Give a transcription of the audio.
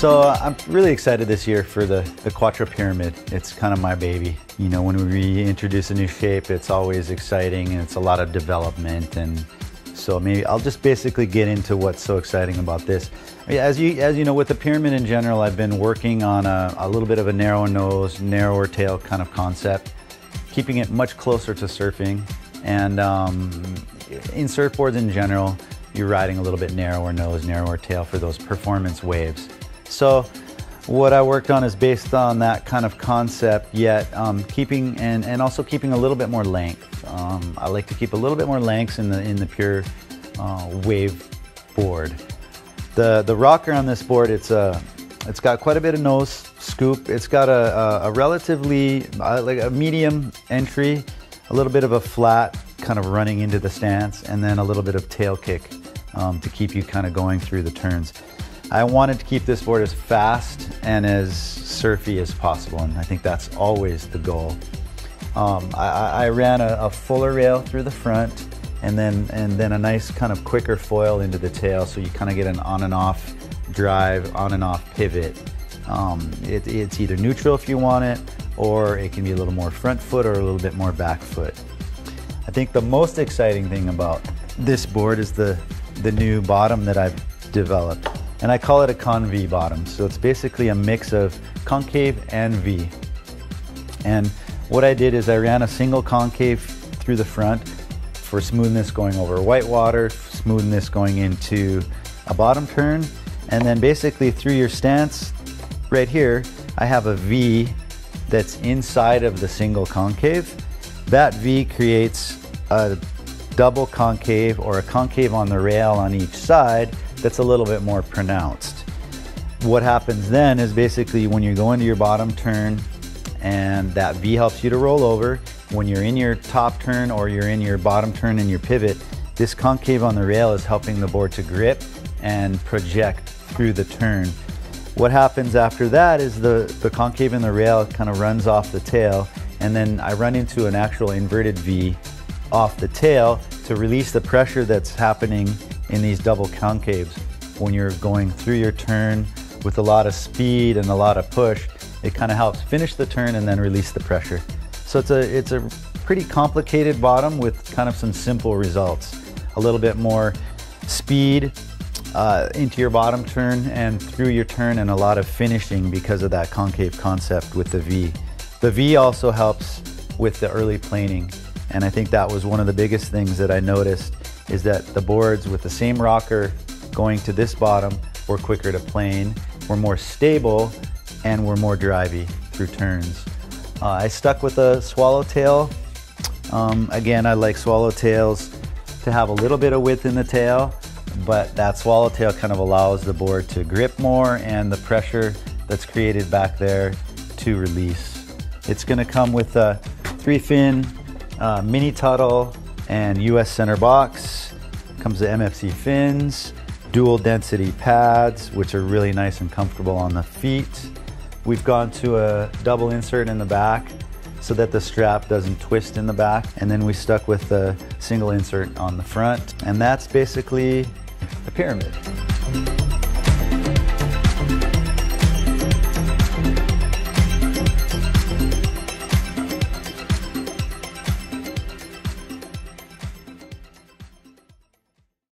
So I'm really excited this year for the Quatro pyramid. It's kind of my baby. You know, when we introduce a new shape, it's always exciting and it's a lot of development. And so maybe I'll just basically get into what's so exciting about this. As you know, with the pyramid in general, I've been working on a little bit of a narrower nose, narrower tail kind of concept, keeping it much closer to surfing. And in surfboards in general, you're riding a little bit narrower nose, narrower tail for those performance waves. So what I worked on is based on that kind of concept, yet keeping and also keeping a little bit more length. I like to keep a little bit more length in the pure wave board. The rocker on this board, it's got quite a bit of nose scoop. It's got a relatively like a medium entry, a little bit of a flat kind of running into the stance, and then a little bit of tail kick to keep you kind of going through the turns. I wanted to keep this board as fast and as surfy as possible, and I think that's always the goal. I ran a fuller rail through the front, and then a nice kind of quicker foil into the tail, so you kind of get an on and off drive, on and off pivot. It's either neutral if you want it, or it can be a little more front foot or a little bit more back foot. I think the most exciting thing about this board is the new bottom that I've developed. And I call it a Con-Vee bottom. So it's basically a mix of concave and V. And what I did is I ran a single concave through the front for smoothness going over white water, smoothness going into a bottom turn. And then basically through your stance right here, I have a V that's inside of the single concave. That V creates a double concave or a concave on the rail on each side that's a little bit more pronounced. What happens then is basically when you go into your bottom turn and that V helps you to roll over, when you're in your top turn or you're in your bottom turn and your pivot, this concave on the rail is helping the board to grip and project through the turn. What happens after that is the concave in the rail kind of runs off the tail, and then I run into an actual inverted V off the tail to release the pressure that's happening in these double concaves. When you're going through your turn with a lot of speed and a lot of push, it kind of helps finish the turn and then release the pressure. So it's a pretty complicated bottom with kind of some simple results. A little bit more speed into your bottom turn and through your turn, and a lot of finishing because of that concave concept with the V. The V also helps with the early planing, and I think that was one of the biggest things that I noticed, is that the boards with the same rocker going to this bottom were quicker to plane, were more stable, and were more drivey through turns. I stuck with a swallowtail. Again, I like swallowtails to have a little bit of width in the tail, but that swallowtail kind of allows the board to grip more and the pressure that's created back there to release. It's going to come with a 3-fin mini tuttle and US center box. Comes with MFC fins, dual density pads, which are really nice and comfortable on the feet. We've gone to a double insert in the back so that the strap doesn't twist in the back. And then we stuck with a single insert on the front. And that's basically the pyramid.